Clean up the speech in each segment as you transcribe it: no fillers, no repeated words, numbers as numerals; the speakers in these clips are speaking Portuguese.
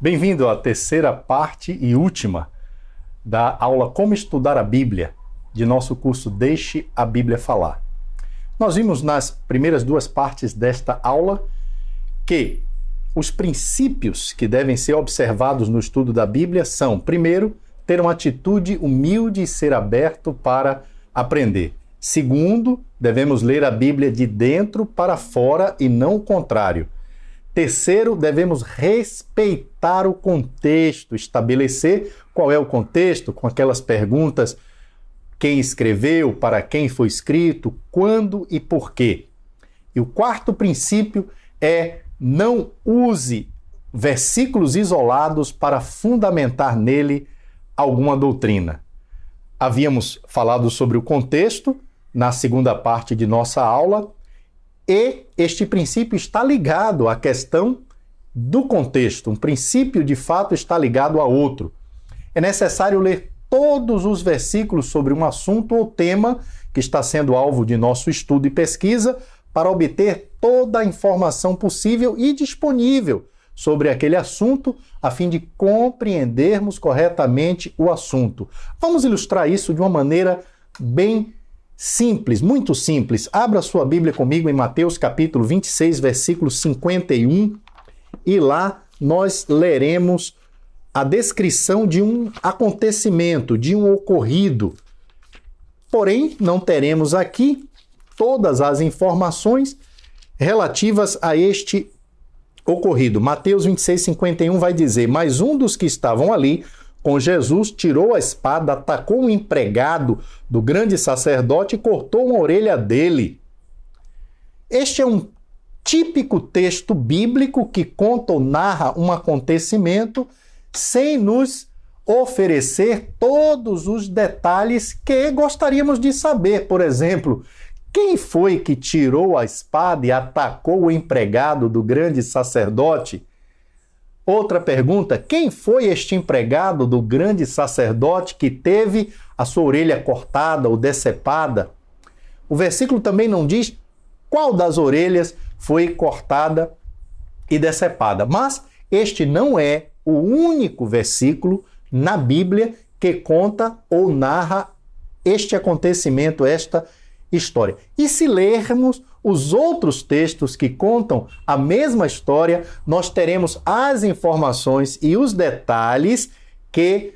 Bem-vindo à terceira parte e última da aula Como Estudar a Bíblia, de nosso curso Deixe a Bíblia Falar. Nós vimos nas primeiras duas partes desta aula que os princípios que devem ser observados no estudo da Bíblia são, primeiro, ter uma atitude humilde e ser aberto para aprender. Segundo, devemos ler a Bíblia de dentro para fora e não o contrário. Terceiro, devemos respeitar o contexto, estabelecer qual é o contexto, com aquelas perguntas: quem escreveu, para quem foi escrito, quando e por quê. E o quarto princípio é: não use versículos isolados para fundamentar nele alguma doutrina. Havíamos falado sobre o contexto na segunda parte de nossa aula, e este princípio está ligado à questão do contexto. Um princípio, de fato, está ligado a outro. É necessário ler todos os versículos sobre um assunto ou tema que está sendo alvo de nosso estudo e pesquisa para obter toda a informação possível e disponível sobre aquele assunto, a fim de compreendermos corretamente o assunto. Vamos ilustrar isso de uma maneira bem simples, muito simples. Abra sua Bíblia comigo em Mateus capítulo 26, versículo 51, e lá nós leremos a descrição de um acontecimento, de um ocorrido. Porém, não teremos aqui todas as informações relativas a este ocorrido. Mateus 26, 51 vai dizer: mas um dos que estavam ali com Jesus tirou a espada, atacou um empregado do grande sacerdote e cortou uma orelha dele. Este é um típico texto bíblico que conta ou narra um acontecimento sem nos oferecer todos os detalhes que gostaríamos de saber. Por exemplo, quem foi que tirou a espada e atacou o empregado do grande sacerdote? Outra pergunta: quem foi este empregado do grande sacerdote que teve a sua orelha cortada ou decepada? O versículo também não diz qual das orelhas foi cortada e decepada, mas este não é o único versículo na Bíblia que conta ou narra este acontecimento, esta história. E se lermos os outros textos que contam a mesma história, nós teremos as informações e os detalhes que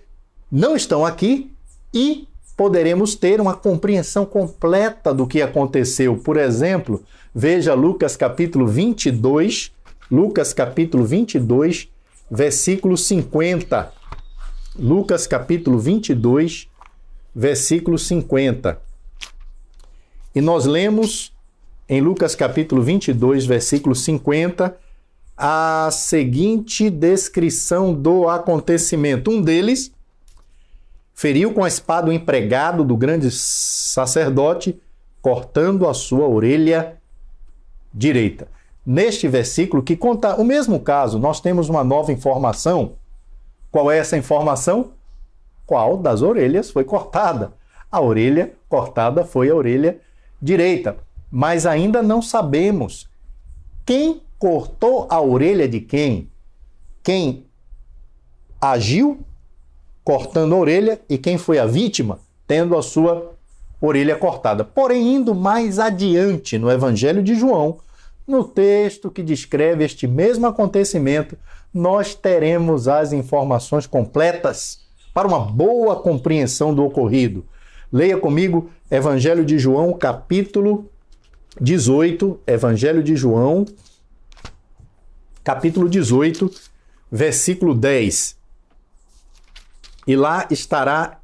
não estão aqui e poderemos ter uma compreensão completa do que aconteceu. Por exemplo, veja Lucas capítulo 22, versículo 50. Lucas capítulo 22, versículo 50. E nós lemos em Lucas capítulo 22, versículo 50, a seguinte descrição do acontecimento. Um deles feriu com a espada o empregado do grande sacerdote, cortando a sua orelha direita. Neste versículo, que conta o mesmo caso, nós temos uma nova informação. Qual é essa informação? Qual das orelhas foi cortada? A orelha cortada foi a orelha direita. Mas ainda não sabemos quem cortou a orelha de quem. Quem agiu cortando a orelha e quem foi a vítima tendo a sua orelha cortada. Porém, indo mais adiante no Evangelho de João, no texto que descreve este mesmo acontecimento, nós teremos as informações completas para uma boa compreensão do ocorrido. Leia comigo Evangelho de João, capítulo 18, Evangelho de João, capítulo 18, versículo 10. E lá estará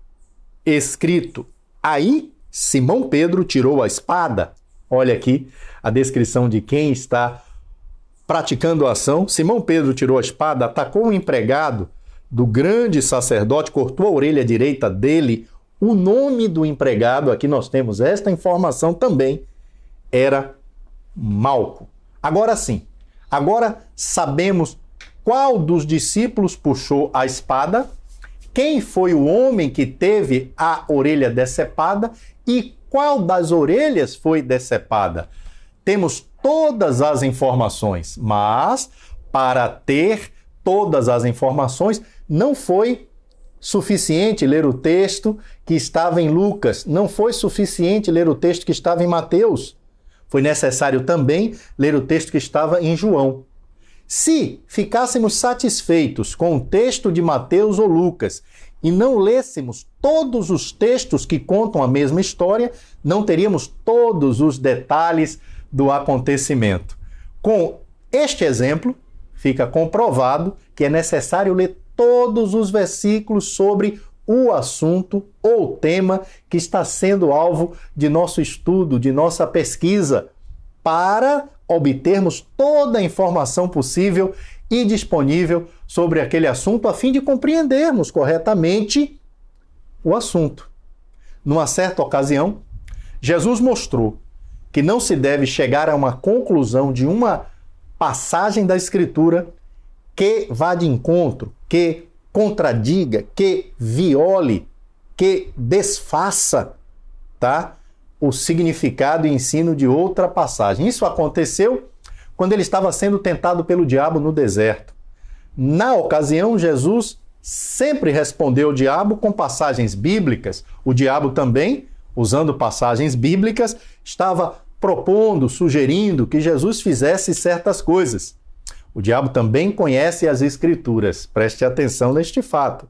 escrito: aí Simão Pedro tirou a espada. Olha aqui a descrição de quem está praticando a ação. Simão Pedro tirou a espada, atacou um empregado do grande sacerdote, cortou a orelha direita dele. O nome do empregado, aqui nós temos esta informação também, era Malco. Agora sim, agora sabemos qual dos discípulos puxou a espada, quem foi o homem que teve a orelha decepada e qual das orelhas foi decepada. Temos todas as informações, mas para ter todas as informações, não foi suficiente ler o texto que estava em Lucas, não foi suficiente ler o texto que estava em Mateus. Foi necessário também ler o texto que estava em João. Se ficássemos satisfeitos com o texto de Mateus ou Lucas e não lêssemos todos os textos que contam a mesma história, não teríamos todos os detalhes do acontecimento. Com este exemplo, fica comprovado que é necessário ler todos os versículos sobre o assunto ou tema que está sendo alvo de nosso estudo, de nossa pesquisa, para obtermos toda a informação possível e disponível sobre aquele assunto, a fim de compreendermos corretamente o assunto. Numa certa ocasião, Jesus mostrou que não se deve chegar a uma conclusão de uma passagem da Escritura que vá de encontro, que contradiga, que viole, que desfaça, o significado e ensino de outra passagem. Isso aconteceu quando ele estava sendo tentado pelo diabo no deserto. Na ocasião, Jesus sempre respondeu ao diabo com passagens bíblicas. O diabo também, usando passagens bíblicas, estava propondo, sugerindo que Jesus fizesse certas coisas. O diabo também conhece as Escrituras. Preste atenção neste fato.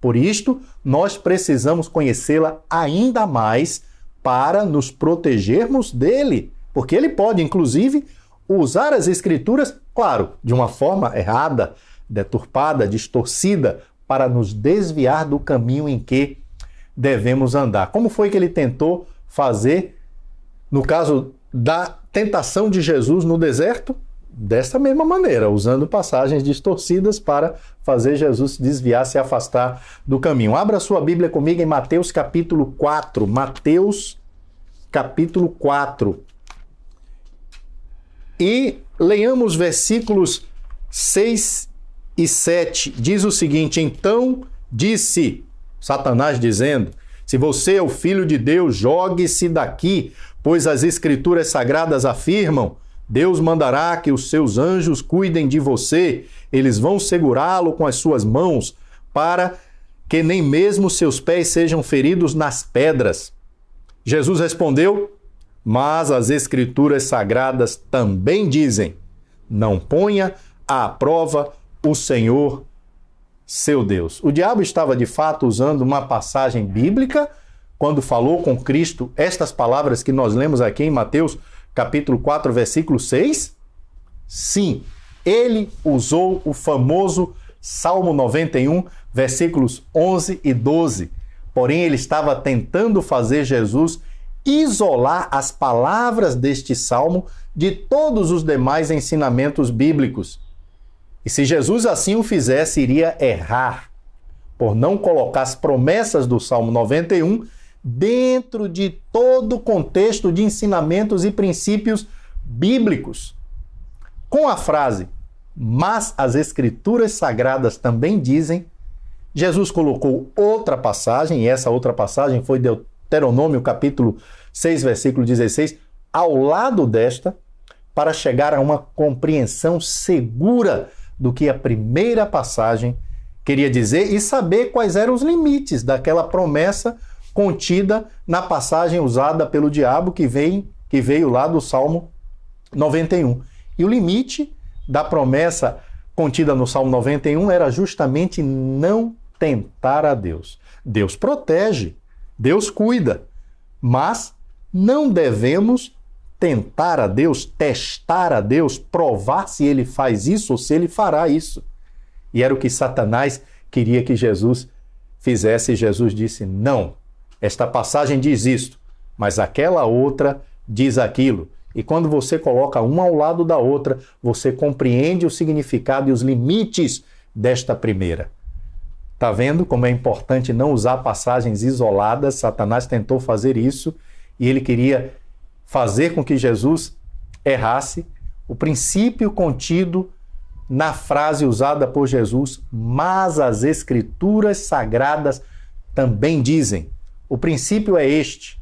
Por isto, nós precisamos conhecê-la ainda mais para nos protegermos dele, porque ele pode, inclusive, usar as Escrituras, claro, de uma forma errada, deturpada, distorcida, para nos desviar do caminho em que devemos andar. Como foi que ele tentou fazer no caso da tentação de Jesus no deserto? Dessa mesma maneira, usando passagens distorcidas para fazer Jesus desviar, se afastar do caminho. Abra sua Bíblia comigo em Mateus capítulo 4. Mateus capítulo 4. E leiamos versículos 6 e 7. Diz o seguinte: então disse Satanás dizendo: se você é o Filho de Deus, jogue-se daqui, pois as Escrituras Sagradas afirmam: Deus mandará que os seus anjos cuidem de você, eles vão segurá-lo com as suas mãos, para que nem mesmo seus pés sejam feridos nas pedras. Jesus respondeu: mas as Escrituras Sagradas também dizem: não ponha à prova o Senhor, seu Deus. O diabo estava de fato usando uma passagem bíblica quando falou com Cristo estas palavras que nós lemos aqui em Mateus capítulo 4, versículo 6? Sim, ele usou o famoso Salmo 91, versículos 11 e 12. Porém, ele estava tentando fazer Jesus isolar as palavras deste salmo de todos os demais ensinamentos bíblicos. E se Jesus assim o fizesse, iria errar por não colocar as promessas do Salmo 91 dentro de todo o contexto de ensinamentos e princípios bíblicos. Com a frase, mas as Escrituras Sagradas também dizem, Jesus colocou outra passagem, e essa outra passagem foi Deuteronômio capítulo 6, versículo 16, ao lado desta, para chegar a uma compreensão segura do que a primeira passagem queria dizer e saber quais eram os limites daquela promessa contida na passagem usada pelo diabo que veio lá do Salmo 91. E o limite da promessa contida no Salmo 91 era justamente não tentar a Deus. Deus protege, Deus cuida, mas não devemos tentar a Deus, testar a Deus, provar se ele faz isso ou se ele fará isso. E era o que Satanás queria que Jesus fizesse, e Jesus disse: não. Esta passagem diz isto, mas aquela outra diz aquilo. E quando você coloca uma ao lado da outra, você compreende o significado e os limites desta primeira. Está vendo como é importante não usar passagens isoladas? Satanás tentou fazer isso e ele queria fazer com que Jesus errasse. O princípio contido na frase usada por Jesus, mas as Escrituras Sagradas também dizem. O princípio é este: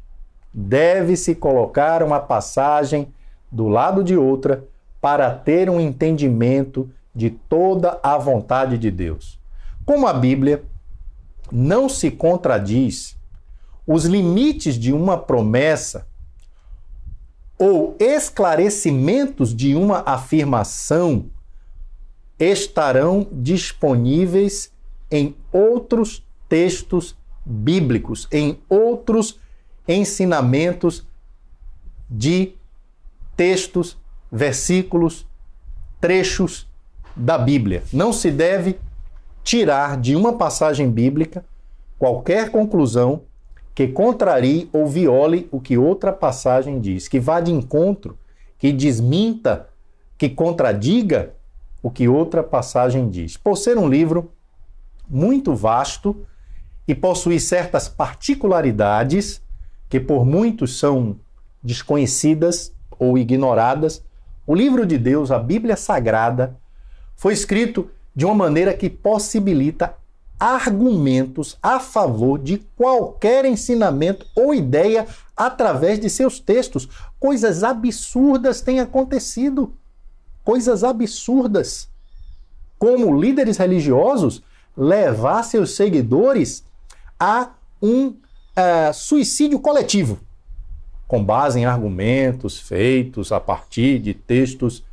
deve-se colocar uma passagem do lado de outra para ter um entendimento de toda a vontade de Deus. Como a Bíblia não se contradiz, os limites de uma promessa ou esclarecimentos de uma afirmação estarão disponíveis em outros textos bíblicos, em outros ensinamentos de textos, versículos, trechos da Bíblia. Não se deve tirar de uma passagem bíblica qualquer conclusão que contrarie ou viole o que outra passagem diz, que vá de encontro, que desminta, que contradiga o que outra passagem diz. Por ser um livro muito vasto e possuir certas particularidades que por muitos são desconhecidas ou ignoradas, o livro de Deus, a Bíblia Sagrada, foi escrito de uma maneira que possibilita argumentos a favor de qualquer ensinamento ou ideia através de seus textos. Coisas absurdas têm acontecido. Coisas absurdas. Como líderes religiosos levar seus seguidores a um suicídio coletivo, com base em argumentos feitos a partir de textos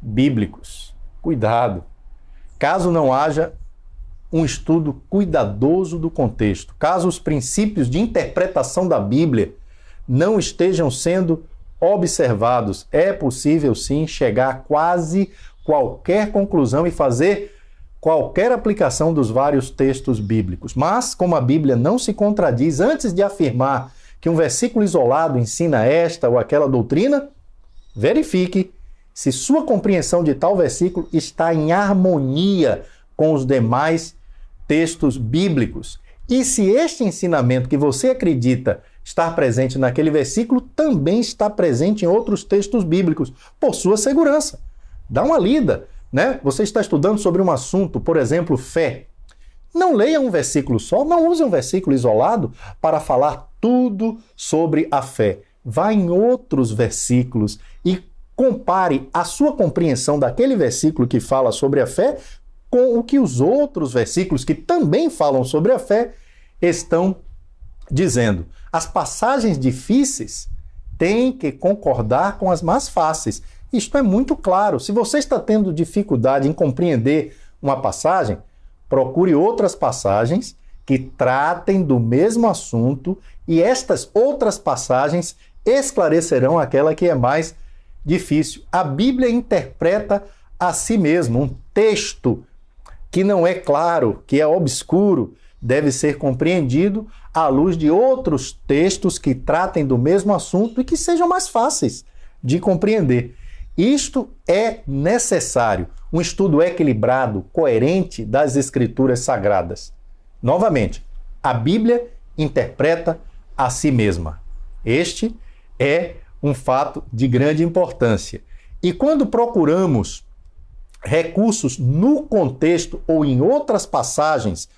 bíblicos. Cuidado! Caso não haja um estudo cuidadoso do contexto, caso os princípios de interpretação da Bíblia não estejam sendo observados, é possível sim chegar a quase qualquer conclusão e fazer qualquer aplicação dos vários textos bíblicos. Mas, como a Bíblia não se contradiz, antes de afirmar que um versículo isolado ensina esta ou aquela doutrina, verifique se sua compreensão de tal versículo está em harmonia com os demais textos bíblicos. E se este ensinamento que você acredita estar presente naquele versículo também está presente em outros textos bíblicos, por sua segurança. Dá uma lida, né? Você está estudando sobre um assunto, por exemplo, fé. Não leia um versículo só, não use um versículo isolado para falar tudo sobre a fé. Vá em outros versículos e compare a sua compreensão daquele versículo que fala sobre a fé com o que os outros versículos que também falam sobre a fé estão dizendo. As passagens difíceis têm que concordar com as mais fáceis. Isto é muito claro. Se você está tendo dificuldade em compreender uma passagem, procure outras passagens que tratem do mesmo assunto e estas outras passagens esclarecerão aquela que é mais difícil. A Bíblia interpreta a si mesma. Um texto que não é claro, que é obscuro, deve ser compreendido à luz de outros textos que tratem do mesmo assunto e que sejam mais fáceis de compreender. Isto é necessário, um estudo equilibrado, coerente das Escrituras Sagradas. Novamente, a Bíblia interpreta a si mesma. Este é um fato de grande importância. E quando procuramos recursos no contexto ou em outras passagens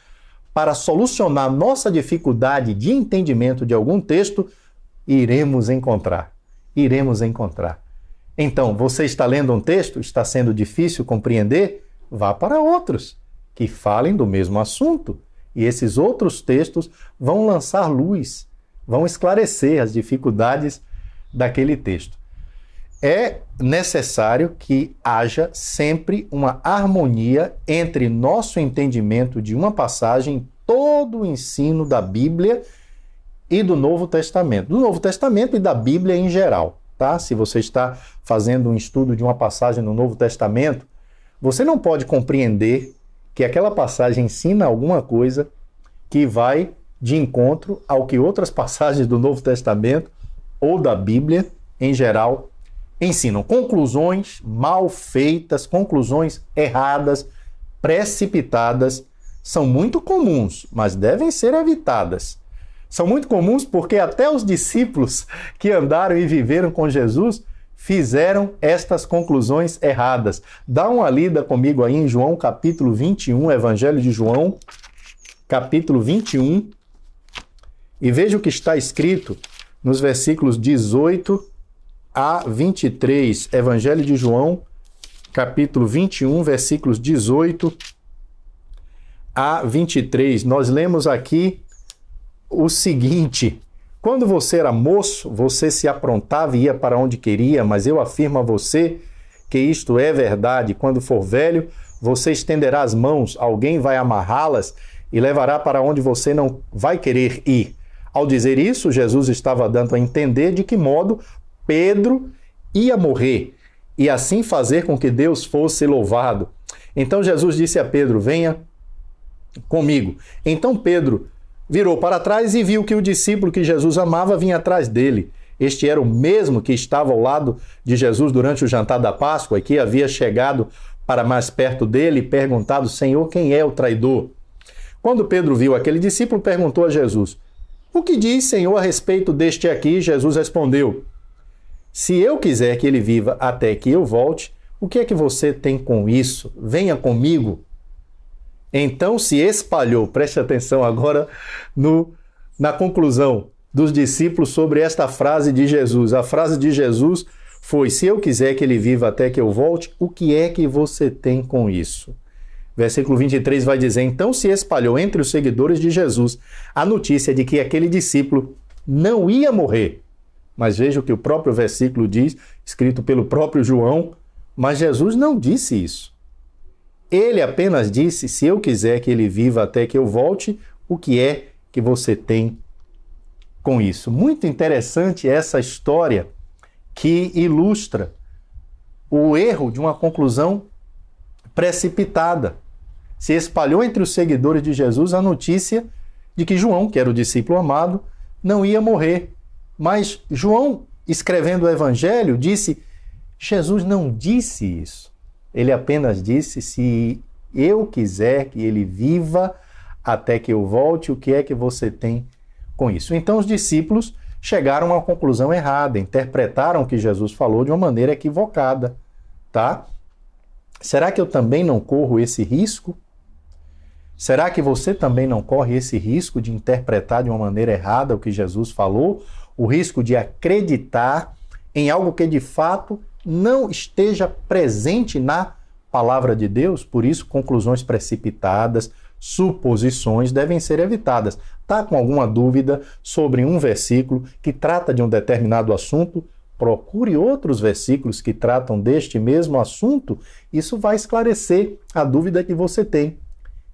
para solucionar nossa dificuldade de entendimento de algum texto, iremos encontrar. Então, você está lendo um texto, está sendo difícil compreender? Vá para outros que falem do mesmo assunto. E esses outros textos vão lançar luz, vão esclarecer as dificuldades daquele texto. É necessário que haja sempre uma harmonia entre nosso entendimento de uma passagem, todo o ensino da Bíblia e do Novo Testamento. Do Novo Testamento e da Bíblia em geral, tá? Se você está fazendo um estudo de uma passagem no Novo Testamento, você não pode compreender que aquela passagem ensina alguma coisa que vai de encontro ao que outras passagens do Novo Testamento ou da Bíblia em geral ensinam. Conclusões mal feitas, conclusões erradas, precipitadas, são muito comuns, mas devem ser evitadas. São muito comuns porque até os discípulos que andaram e viveram com Jesus fizeram estas conclusões erradas. Dá uma lida comigo aí em João capítulo 21, Evangelho de João, capítulo 21, e veja o que está escrito nos versículos 18 a 23, Evangelho de João, capítulo 21, versículos 18 a 23. Nós lemos aqui o seguinte: quando você era moço, você se aprontava e ia para onde queria, mas eu afirmo a você que isto é verdade. Quando for velho, você estenderá as mãos, alguém vai amarrá-las e levará para onde você não vai querer ir. Ao dizer isso, Jesus estava dando a entender de que modo Pedro ia morrer e assim fazer com que Deus fosse louvado. Então Jesus disse a Pedro: venha comigo. Então Pedro virou para trás e viu que o discípulo que Jesus amava vinha atrás dele. Este era o mesmo que estava ao lado de Jesus durante o jantar da Páscoa e que havia chegado para mais perto dele e perguntado: Senhor, quem é o traidor? Quando Pedro viu aquele discípulo, perguntou a Jesus: o que diz, Senhor, a respeito deste aqui? Jesus respondeu: se eu quiser que ele viva até que eu volte, o que é que você tem com isso? Venha comigo. Então se espalhou, preste atenção agora na conclusão dos discípulos sobre esta frase de Jesus. A frase de Jesus foi: se eu quiser que ele viva até que eu volte, o que é que você tem com isso? Versículo 23 vai dizer: então se espalhou entre os seguidores de Jesus a notícia de que aquele discípulo não ia morrer. Mas veja o que o próprio versículo diz, escrito pelo próprio João, mas Jesus não disse isso. Ele apenas disse: se eu quiser que ele viva até que eu volte, o que é que você tem com isso? Muito interessante essa história que ilustra o erro de uma conclusão precipitada. Se espalhou entre os seguidores de Jesus a notícia de que João, que era o discípulo amado, não ia morrer. Mas João, escrevendo o Evangelho, disse: Jesus não disse isso. Ele apenas disse: se eu quiser que ele viva até que eu volte, o que é que você tem com isso? Então os discípulos chegaram a uma conclusão errada, interpretaram o que Jesus falou de uma maneira equivocada, tá? Será que eu também não corro esse risco? Será que você também não corre esse risco de interpretar de uma maneira errada o que Jesus falou? O risco de acreditar em algo que de fato não esteja presente na palavra de Deus? Por isso, conclusões precipitadas, suposições devem ser evitadas. Está com alguma dúvida sobre um versículo que trata de um determinado assunto? Procure outros versículos que tratam deste mesmo assunto. Isso vai esclarecer a dúvida que você tem.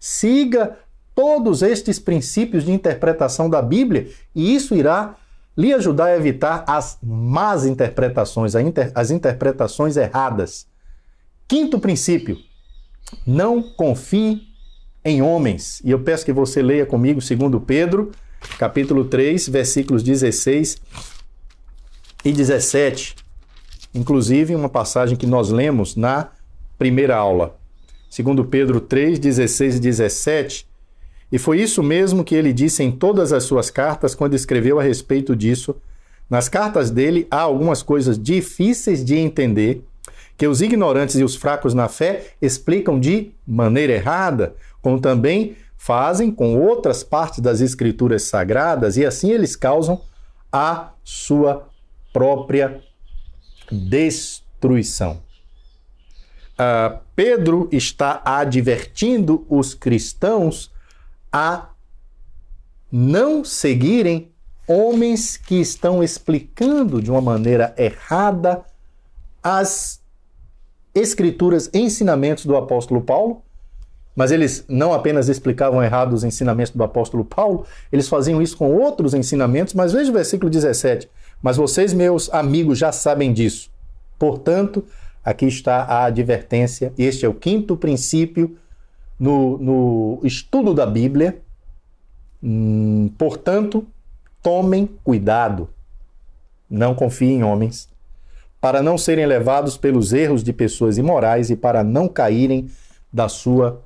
Siga todos estes princípios de interpretação da Bíblia e isso irá lhe ajudar a evitar as más interpretações, as interpretações erradas. Quinto princípio: não confie em homens. E eu peço que você leia comigo 2 Pedro, capítulo 3, versículos 16 e 17. Inclusive, uma passagem que nós lemos na primeira aula. 2 Pedro 3, 16 e 17. E foi isso mesmo que ele disse em todas as suas cartas quando escreveu a respeito disso. Nas cartas dele há algumas coisas difíceis de entender, que os ignorantes e os fracos na fé explicam de maneira errada, como também fazem com outras partes das Escrituras Sagradas, e assim eles causam a sua própria destruição. Pedro está advertindo os cristãos a não seguirem homens que estão explicando de uma maneira errada as escrituras, ensinamentos do apóstolo Paulo. Mas eles não apenas explicavam errado os ensinamentos do apóstolo Paulo, eles faziam isso com outros ensinamentos. Mas veja o versículo 17. Mas vocês, meus amigos, já sabem disso. Portanto, aqui está a advertência. Este é o quinto princípio no estudo da Bíblia. Portanto, tomem cuidado. Não confiem em homens, para não serem levados pelos erros de pessoas imorais e para não caírem da sua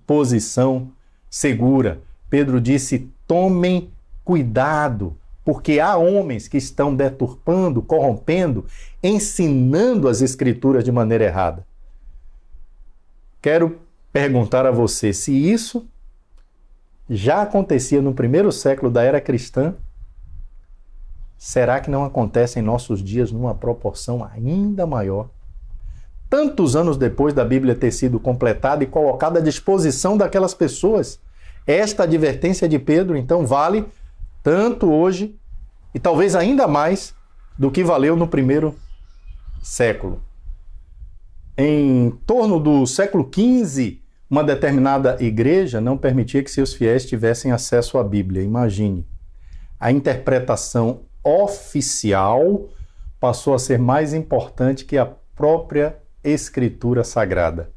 posição segura. Pedro disse: tomem cuidado, porque há homens que estão deturpando, corrompendo, ensinando as Escrituras de maneira errada. Quero perguntar a você se isso já acontecia no primeiro século da era cristã. Será que não acontece em nossos dias numa proporção ainda maior? tantos anos depois da Bíblia ter sido completada e colocada à disposição daquelas pessoas. Esta advertência de Pedro, então, vale tanto hoje e talvez ainda mais do que valeu no primeiro século. Em torno do século XV, uma determinada igreja não permitia que seus fiéis tivessem acesso à Bíblia. Imagine. A interpretação oficial passou a ser mais importante que a própria Escritura Sagrada.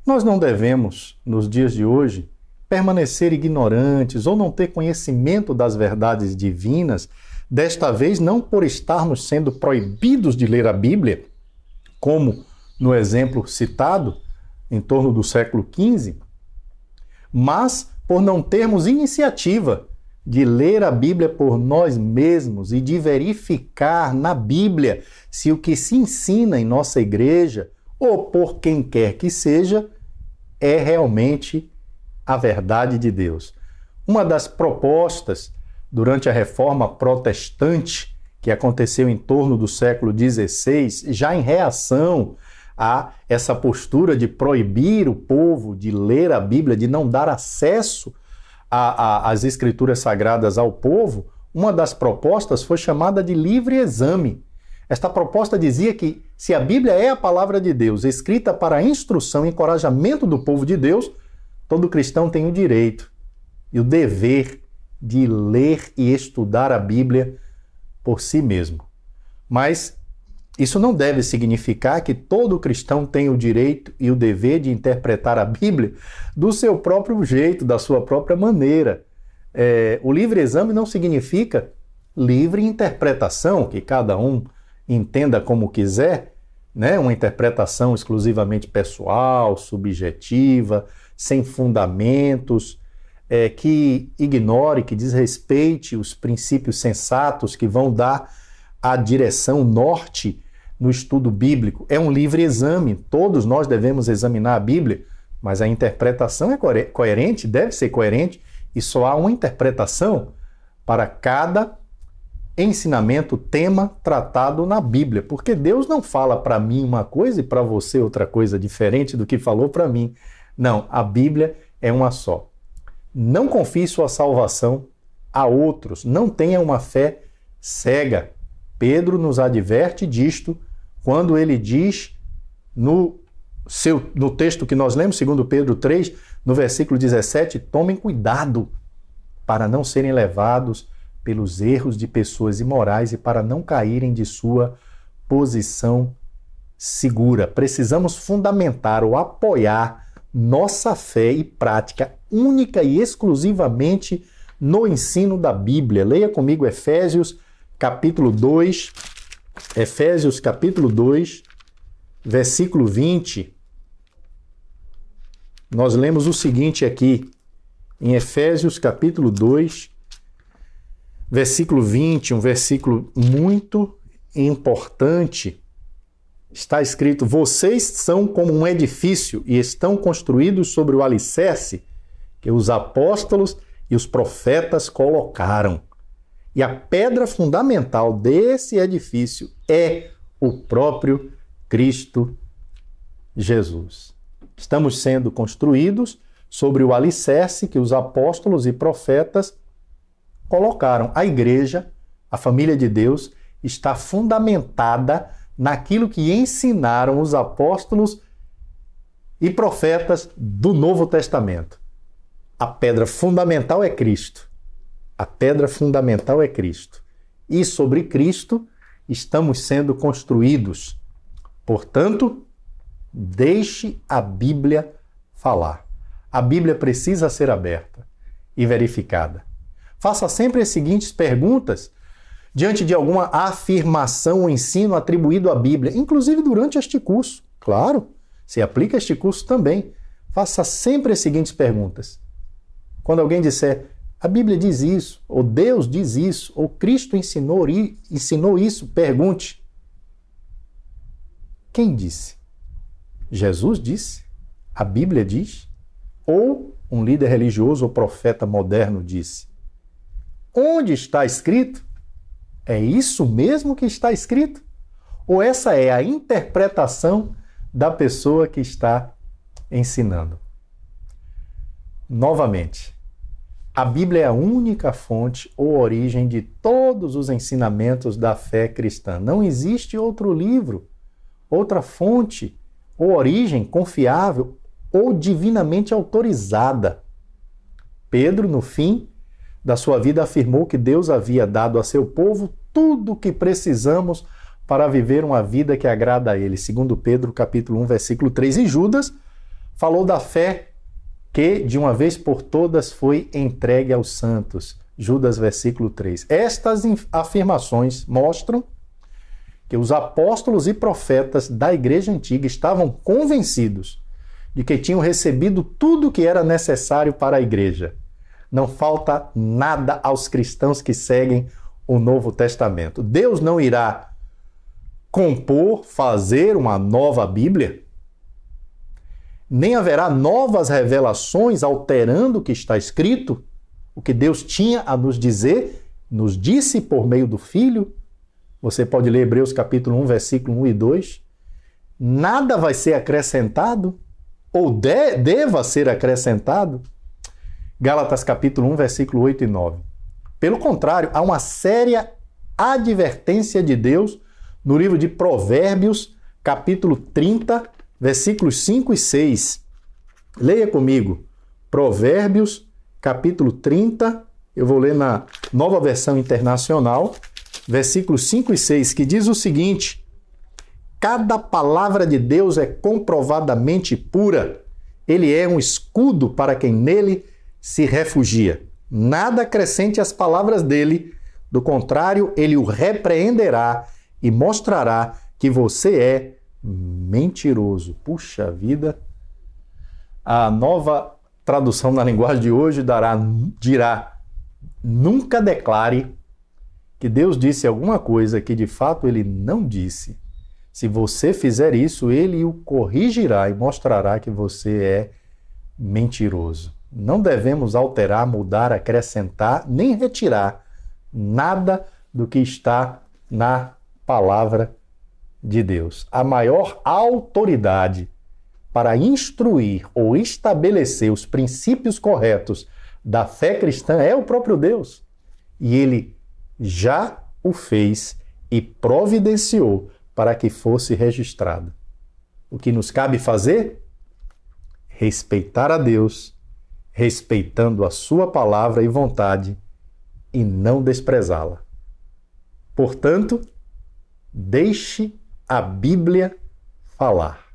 Nós não devemos, nos dias de hoje, permanecer ignorantes ou não ter conhecimento das verdades divinas, desta vez não por estarmos sendo proibidos de ler a Bíblia, como no exemplo citado, em torno do século XV, mas por não termos iniciativa de ler a Bíblia por nós mesmos e de verificar na Bíblia se o que se ensina em nossa igreja, ou por quem quer que seja, é realmente a verdade de Deus. Uma das propostas durante a Reforma Protestante, que aconteceu em torno do século XVI, já em reação a essa postura de proibir o povo de ler a Bíblia, de não dar acesso às Escrituras Sagradas ao povo, uma das propostas foi chamada de livre exame. Esta proposta dizia que se a Bíblia é a palavra de Deus, escrita para a instrução e encorajamento do povo de Deus, todo cristão tem o direito e o dever de ler e estudar a Bíblia por si mesmo. Mas isso não deve significar que todo cristão tem o direito e o dever de interpretar a Bíblia do seu próprio jeito, da sua própria maneira. O livre exame não significa livre interpretação, que cada um entenda como quiser, né? Uma interpretação exclusivamente pessoal, subjetiva, sem fundamentos, que ignore, que desrespeite os princípios sensatos que vão dar a direção norte no estudo bíblico. É um livre exame, todos nós devemos examinar a Bíblia, mas a interpretação é coerente, deve ser coerente, e só há uma interpretação para cada ensinamento, tema tratado na Bíblia, porque Deus não fala para mim uma coisa e para você outra coisa diferente do que falou para mim. Não, a Bíblia é uma só. Não confie sua salvação a outros, não tenha uma fé cega. Pedro nos adverte disto quando ele diz no texto que nós lemos, 2 Pedro 3, no versículo 17, tomem cuidado para não serem levados pelos erros de pessoas imorais e para não caírem de sua posição segura. Precisamos fundamentar ou apoiar nossa fé e prática única e exclusivamente no ensino da Bíblia. Leia comigo Efésios capítulo 2, versículo 20. Nós lemos o seguinte aqui, em Efésios capítulo 2, versículo 20, um versículo muito importante. Está escrito: vocês são como um edifício e estão construídos sobre o alicerce que os apóstolos e os profetas colocaram. E a pedra fundamental desse edifício é o próprio Cristo Jesus. Estamos sendo construídos sobre o alicerce que os apóstolos e profetas colocaram. A igreja, a família de Deus, está fundamentada naquilo que ensinaram os apóstolos e profetas do Novo Testamento. A pedra fundamental é Cristo. A pedra fundamental é Cristo. E sobre Cristo estamos sendo construídos. Portanto, deixe a Bíblia falar. A Bíblia precisa ser aberta e verificada. Faça sempre as seguintes perguntas diante de alguma afirmação ou ensino atribuído à Bíblia, inclusive durante este curso. Claro, se aplica este curso também. Faça sempre as seguintes perguntas. Quando alguém disser, a Bíblia diz isso, ou Deus diz isso, ou Cristo ensinou isso, pergunte: quem disse? Jesus disse? A Bíblia diz? Ou um líder religioso ou profeta moderno disse? Onde está escrito? É isso mesmo que está escrito? Ou essa é a interpretação da pessoa que está ensinando? Novamente, a Bíblia é a única fonte ou origem de todos os ensinamentos da fé cristã. Não existe outro livro, outra fonte ou origem confiável ou divinamente autorizada. Pedro, no fim da sua vida, afirmou que Deus havia dado a seu povo tudo o que precisamos para viver uma vida que agrada a Ele. Segundo Pedro, capítulo 1, versículo 3. E Judas falou da fé que, de uma vez por todas, foi entregue aos santos. Judas, versículo 3. Estas afirmações mostram que os apóstolos e profetas da Igreja Antiga estavam convencidos de que tinham recebido tudo o que era necessário para a Igreja. Não falta nada aos cristãos que seguem o Novo Testamento. Deus não irá compor, fazer uma nova Bíblia, nem haverá novas revelações alterando o que está escrito. O que Deus tinha a nos dizer, nos disse por meio do Filho. Você pode ler Hebreus capítulo 1, versículo 1 e 2. Nada vai ser acrescentado, ou deva ser acrescentado. Gálatas capítulo 1, versículo 8 e 9. Pelo contrário, há uma séria advertência de Deus no livro de Provérbios, capítulo 30, versículos 5 e 6. Leia comigo. Provérbios, capítulo 30, eu vou ler na Nova Versão Internacional, versículos 5 e 6, que diz o seguinte: cada palavra de Deus é comprovadamente pura. Ele é um escudo para quem nele se refugia. Nada acrescente às palavras dele, do contrário, ele o repreenderá e mostrará que você é mentiroso. Puxa vida! A nova tradução na linguagem de hoje dirá: nunca declare que Deus disse alguma coisa que de fato ele não disse. Se você fizer isso, ele o corrigirá e mostrará que você é mentiroso. Não devemos alterar, mudar, acrescentar, nem retirar nada do que está na palavra de Deus. A maior autoridade para instruir ou estabelecer os princípios corretos da fé cristã é o próprio Deus. E ele já o fez e providenciou para que fosse registrado. O que nos cabe fazer? Respeitar a Deus, respeitando a sua palavra e vontade, e não desprezá-la. Portanto, deixe a Bíblia falar.